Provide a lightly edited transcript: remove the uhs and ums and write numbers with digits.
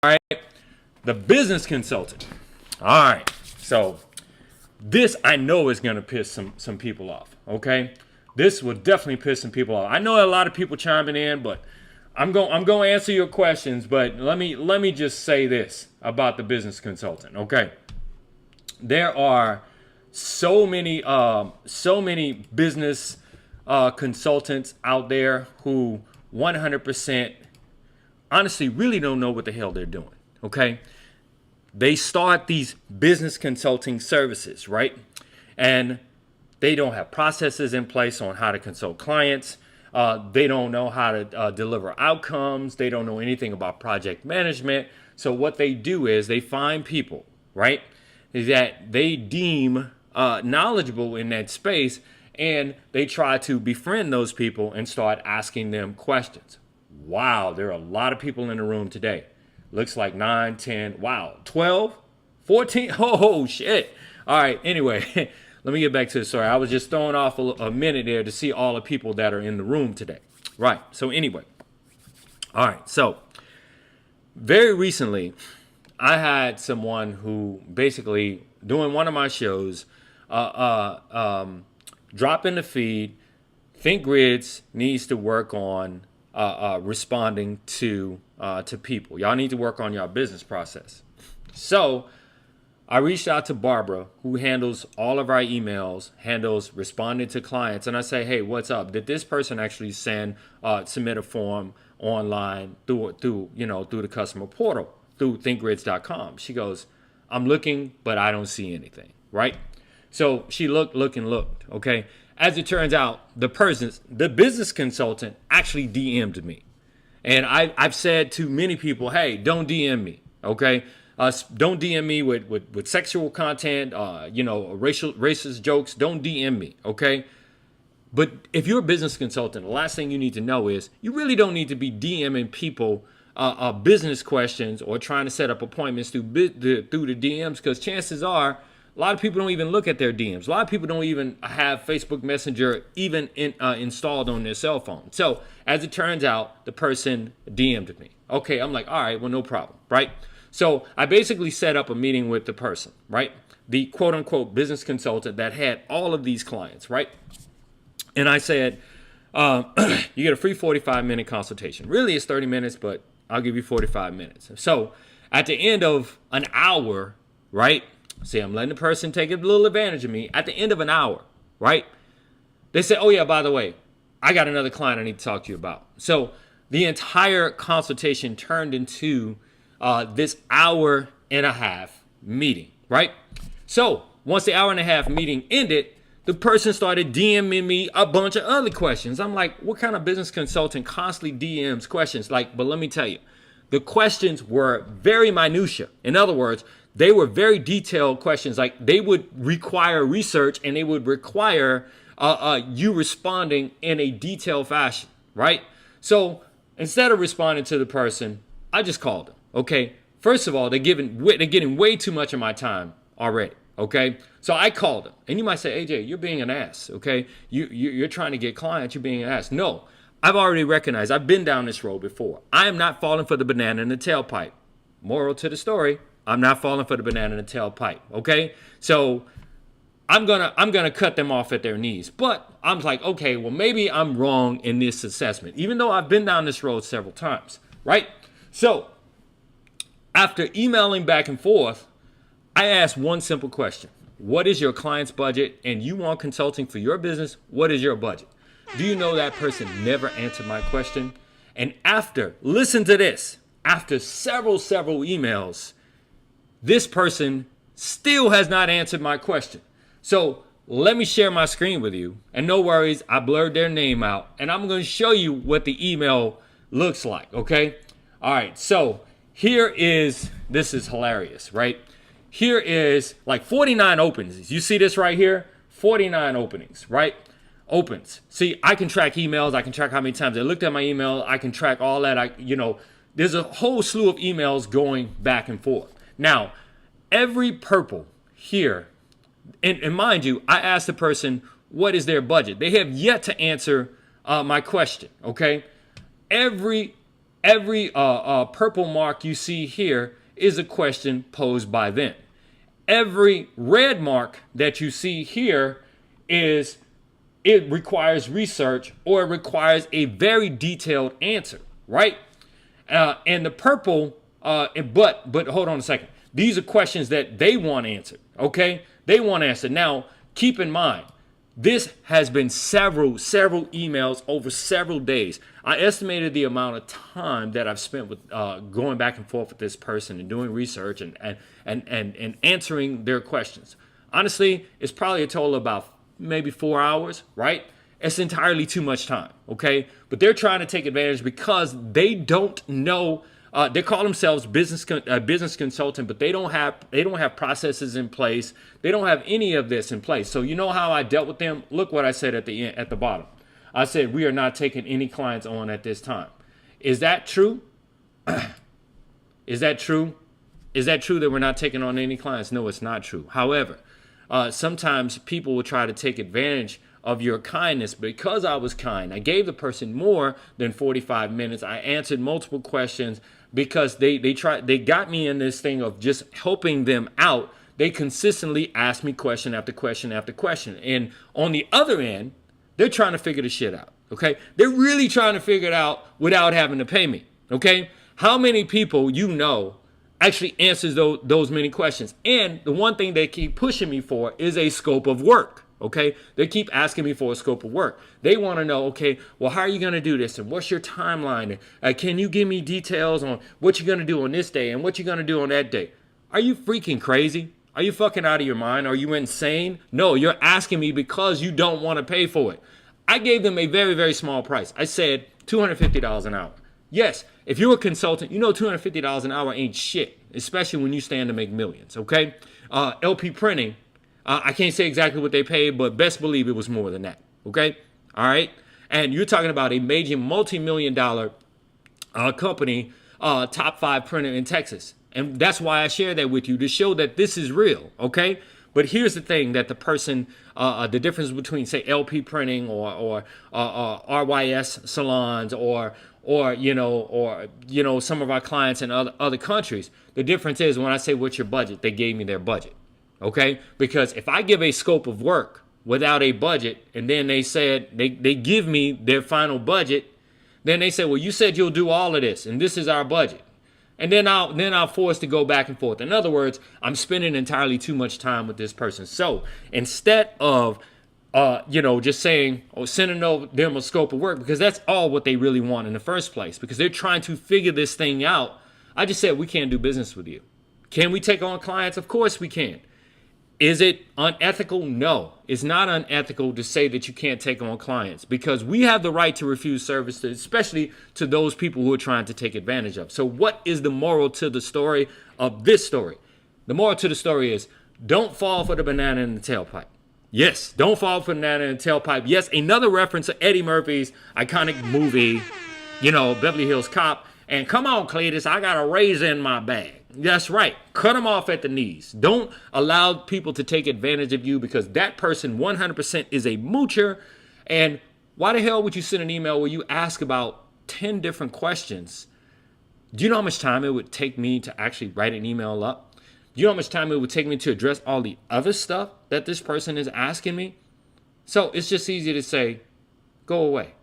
right, the business consultant. All right, so this I know is gonna piss some people off. Okay, this will definitely piss some people off. I know a lot of people chiming in, but I'm going to answer your questions. But let me just say this about the business consultant. Okay, there are so many business consultants out there who 100% honestly really don't know what the hell they're doing. Okay, they start these business consulting services, right? And they don't have processes in place on how to consult clients. They don't know how to deliver outcomes. They don't know anything about project management. So what they do is they find people, right, that they deem knowledgeable in that space, and they try to befriend those people and start asking them questions. Wow, there are a lot of people in the room today. Looks like 9, 10, wow, 12, 14. Oh, shit. All right, anyway, let me get back to the story. I was just throwing off a minute there to see all the people that are in the room today. Right, so anyway. All right, so very recently, I had someone who basically, doing one of my shows, drop in the feed, ThinkGrids needs to work on responding to people. Y'all need to work on your business process. So I reached out to Barbara, who handles all of our emails, handles responding to clients, and I say, hey, what's up? Did this person actually submit a form online through the customer portal, through thinkgrids.com? She goes, I'm looking, but I don't see anything, right? So she looked, okay? As it turns out, the business consultant actually DM'd me. And I've said to many people, hey, don't DM me, okay? Don't DM me with sexual content, racist jokes. Don't DM me, okay? But if you're a business consultant, the last thing you need to know is you really don't need to be DMing people business questions or trying to set up appointments through the DMs, because chances are a lot of people don't even look at their DMs. A lot of people don't even have Facebook Messenger even installed on their cell phone. So as it turns out, the person DM'd me. Okay, I'm like, all right, well, no problem, right? So I basically set up a meeting with the person, right? The quote unquote business consultant that had all of these clients, right? And I said, you get a free 45-minute consultation. Really, it's 30 minutes, but I'll give you 45 minutes. So at the end of an hour, right? See, I'm letting the person take a little advantage of me. At the end of an hour, right? They say, oh yeah, by the way, I got another client I need to talk to you about. So the entire consultation turned into this hour and a half meeting, right? So once the hour and a half meeting ended, the person started DMing me a bunch of other questions. I'm like, what kind of business consultant constantly DMs questions? Like, but let me tell you, the questions were very minutia. In other words, they were very detailed questions. Like, they would require research, and they would require you responding in a detailed fashion, right? So instead of responding to the person, I just called them. Okay. First of all, they're getting way too much of my time already. Okay. So I called them, and you might say, AJ, you're being an ass. Okay. You're trying to get clients. You're being an ass. No, I've already recognized. I've been down this road before. I am not falling for the banana in the tailpipe. Moral to the story, I'm not falling for the banana in the tailpipe. Okay. So I'm gonna cut them off at their knees. But I'm like, okay, well, maybe I'm wrong in this assessment, even though I've been down this road several times. Right. So after emailing back and forth, I asked one simple question. What is your client's budget? And you want consulting for your business? What is your budget? Do you know that person never answered my question? And listen to this, after several emails, this person still has not answered my question. So let me share my screen with you. And no worries, I blurred their name out. And I'm going to show you what the email looks like, okay? All right, so this is hilarious, right? Here is like 49 openings. You see this right here? 49 openings, right? Opens. See, I can track emails. I can track how many times I looked at my email. I can track all that. There's a whole slew of emails going back and forth. Now, every purple here, and mind you, I asked the person, what is their budget? They have yet to answer my question, okay? Every Every purple mark you see here is a question posed by them. Every red mark that you see here is it requires research or it requires a very detailed answer, right? And the purple, but hold on a second. These are questions that they want answered, okay? They want answered. Now, keep in mind, this has been several emails over several days. I estimated the amount of time that I've spent with going back and forth with this person and doing research and answering their questions. Honestly, it's probably a total of about maybe 4 hours, right? It's entirely too much time, okay? But they're trying to take advantage because they don't know. They call themselves business consultant, but they don't have processes in place. They don't have any of this in place. So you know how I dealt with them? Look what I said at the end, at the bottom. I said we are not taking any clients on at this time. Is that true? Is that true? Is that true that we're not taking on any clients? No, it's not true. However, sometimes people will try to take advantage of your kindness. Because I was kind, I gave the person more than 45 minutes. I answered multiple questions because they got me in this thing of just helping them out. They consistently asked me question after question after question. And on the other end, they're trying to figure the shit out. Okay. They're really trying to figure it out without having to pay me. Okay. How many people you know actually answers those many questions? And the one thing they keep pushing me for is a scope of work. Okay, they keep asking me for a scope of work. They want to know, okay, well, how are you going to do this? And what's your timeline? And can you give me details on what you're going to do on this day and what you're going to do on that day? Are you freaking crazy? Are you fucking out of your mind? Are you insane? No, you're asking me because you don't want to pay for it. I gave them a very, very small price. I said $250 an hour. Yes, if you're a consultant, you know $250 an hour ain't shit, especially when you stand to make millions, okay? LP Printing, I can't say exactly what they paid, but best believe it was more than that, okay? All right? And you're talking about a major multi-million-dollar company, top 5 printer in Texas. And that's why I share that with you, to show that this is real, okay? But here's the thing, that the person, the difference between, say, LP Printing or RYS salons or some of our clients in other countries, the difference is when I say what's your budget, they gave me their budget. Okay, because if I give a scope of work without a budget, and then they said they give me their final budget, then they say, well, you said you'll do all of this, and this is our budget, and then I'll force to go back and forth. In other words, I'm spending entirely too much time with this person. So instead of just saying or sending them a scope of work, because that's all what they really want in the first place, because they're trying to figure this thing out, I just said we can't do business with you. Can we take on clients? Of course we can. Is it unethical? No, it's not unethical to say that you can't take on clients, because we have the right to refuse services, especially to those people who are trying to take advantage of. So what is the moral to the story of this story? The moral to the story is don't fall for the banana in the tailpipe. Yes, don't fall for the banana in the tailpipe. Yes, another reference to Eddie Murphy's iconic movie, Beverly Hills Cop. And come on, Cletus, I got a razor in my bag. That's right. Cut them off at the knees. Don't allow people to take advantage of you, because that person 100% is a moocher. And why the hell would you send an email where you ask about 10 different questions? Do you know how much time it would take me to actually write an email up? Do you know how much time it would take me to address all the other stuff that this person is asking me? So it's just easy to say, go away.